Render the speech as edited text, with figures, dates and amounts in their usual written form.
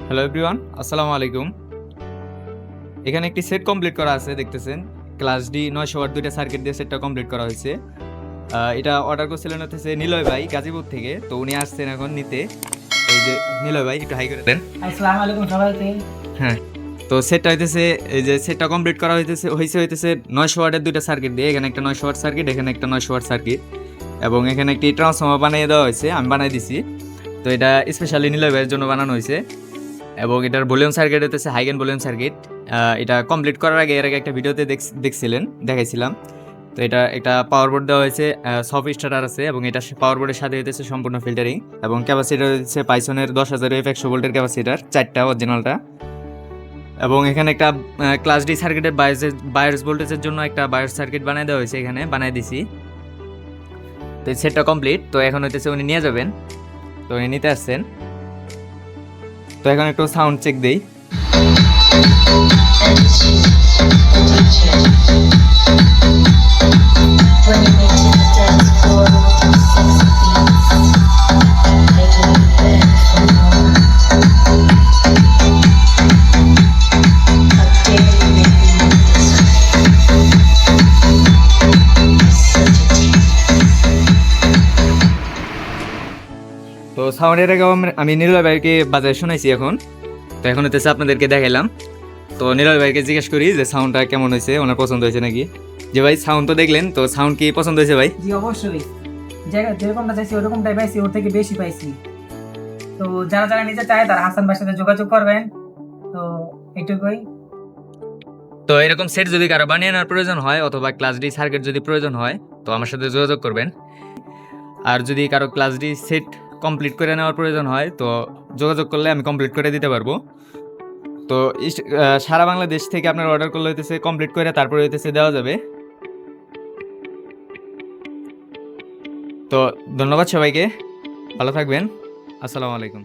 Hello everyone, আসসালামু আলাইকুম। এখানে একটি সেট কমপ্লিট করা আছে, দেখতেছেন ক্লাস ডি 900 ওয়াট দুইটা সার্কিট দিয়ে সেটটা কমপ্লিট করা হয়েছে। এটা অর্ডার করছিলেন হচ্ছে নিলয় ভাই গাজীপুর থেকে, তো উনি আসছেন এখন নিতে। এই যে নিলয় ভাই, একটু হাই করে দেন। আসসালামু আলাইকুম সবাইকে। হ্যাঁ, তো সেটটা হইতেছে, এই যে সেটটা কমপ্লিট করা হইতেছে 900 ওয়াটের দুইটা সার্কিট দিয়ে। এখানে একটা 900 ওয়াট সার্কিট, এখানে একটা 900 ওয়াট সার্কিট, এবং এখানে একটি ট্রান্সফর্মার বানিয়ে দেওয়া হয়েছে, আমি বানাই দিছি। তো এটা স্পেশালি নিলয় ভাইয়ের জন্য বানানো হয়েছে। এবং এটার ভলিউম সার্কিট হচ্ছে হাইগেন ভলিউম সার্কিট। এটা কমপ্লিট করার আগে এর আগে একটা ভিডিওতে দেখাইছিলাম। তো এটা একটা পাওয়ার বোর্ড দেওয়া হয়েছে, সফট স্টার্টার আছে, এবং এটা পাওয়ার বোর্ডের সাথে হইতেছে সম্পূর্ণ ফিল্টারিং, এবং ক্যাপাসিটার হচ্ছে পাইসনের 10,000 এফ 100 ভোল্টের ক্যাপাসিটার, চারটা অরিজিনালটা। এবং এখানে একটা ক্লাস ডি সার্কিটের বায়ার্স ভোল্টেজের জন্য একটা বায়ার্স সার্কিট বানিয়ে দেওয়া হয়েছে, এখানে বানিয়ে দিছি। তো এই সেটটা কমপ্লিট। তো এখন হইতেছে উনি নিয়ে যাবেন, তো উনি নিতে আসছেন। তো এখন একটু সাউন্ড চেক দেই। তো সাউন্ডের আগে আমি নিলয় ভাইকে বাজারে শোনাইছি এখন। তো এখন হচ্ছে আপনাদেরকে দেখাইলাম। তো নিলয় ভাইকে জিজ্ঞেস করি যে সাউন্ডটা কেমন হয়েছে, ওনার পছন্দ হয়েছে নাকি। যে ভাই সাউন্ড তো দেখলেন, তো সাউন্ড কি পছন্দ হয়েছে ভাই? জি অবশ্যই, যেরকমটা চাইছি ওরকমটাই পাইছি, ওর থেকে বেশি পাইছি। তো যারা যারা নিতে চায় তারা হাসান ভাইয়ের সাথে যোগাযোগ করবেন। তো এইটুকুই। তো এরকম সেট যদি কারো বানিয়ে নেওয়ার প্রয়োজন হয়, অথবা ক্লাস ডি সার্কিট যদি প্রয়োজন হয়, তো আমার সাথে যোগাযোগ করবেন। আর যদি কারো ক্লাস ডি সেট কমপ্লিট করে নেওয়ার প্রয়োজন হয়, তো যোগাযোগ করলে আমি কমপ্লিট করে দিতে পারবো। তো সারা বাংলাদেশ থেকে আপনার অর্ডার করলে হইতেছে কমপ্লিট করে তারপরে হইতেছে দেওয়া যাবে। তো ধন্যবাদ সবাইকে, ভালো থাকবেন, আসসালামু আলাইকুম।